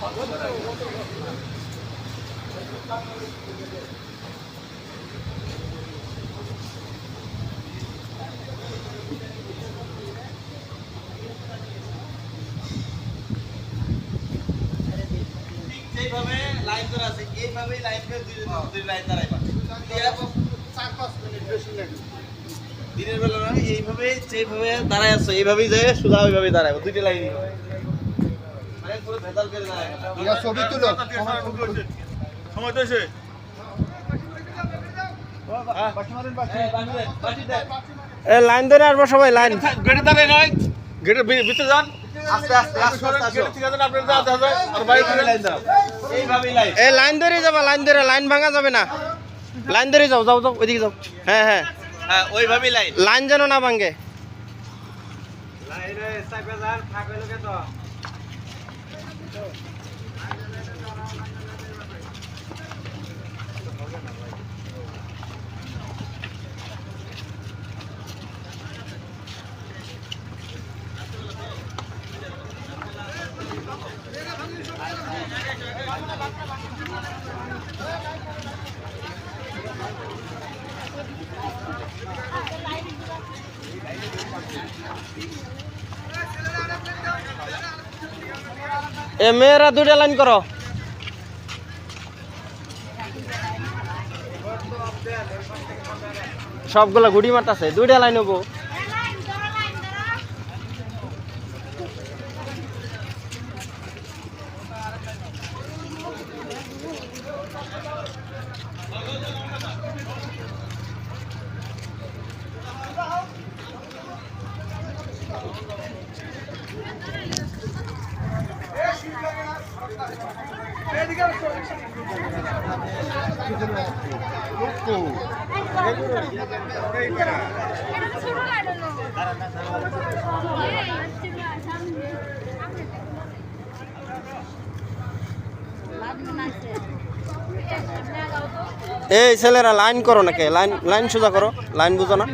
এইভাবে লাইন ধরে আছে, এইভাবেই লাইন করে দুই লাইন দাঁড়াইবা। 4-5 মিনিট বেশি লাগে। দিনের বেলা না, এইভাবে যেভাবে দাঁড়ায় আছে এইভাবেই যায়, সোজা ওইভাবেই দাঁড়াইবো, দুইটা লাইনই মানে পুরো ভেজাল করে দাঁড়াইবো। ইয়া ছবি তুলো, সময় তো এসে এ লাইন ধরে আসবো সবাই, লাইন গেটে দাঁড়ায় নয়, গেটের ভিতরে যান, আস্তে আস্তে আস্তে আস্তে আসো। গেটের ঠিক আছে আপনার যাওয়া যায় আর বাইরে এইভাবে লাইন দাও, এইভাবেই লাইন। এ লাইন ধরে যাবা, লাইন ধরে, লাইন ভাঙা যাবে না, লাইন ধরে যাও, যাও যাও ওইদিকে যাও। হ্যাঁ হ্যাঁ, হ্যাঁ ওইভাবেই লাইন। লাইন যেন না ভাঙে। এ মেয়েরা দুইটা লাইন করো। সবগুলা গুড়ি মারতাছে, দুইটা লাইন হবো। এই ছেলেরা লাইন করো নাকি, লাইন লাইন সোজা করো, লাইন বুঝো না?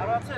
আর আছে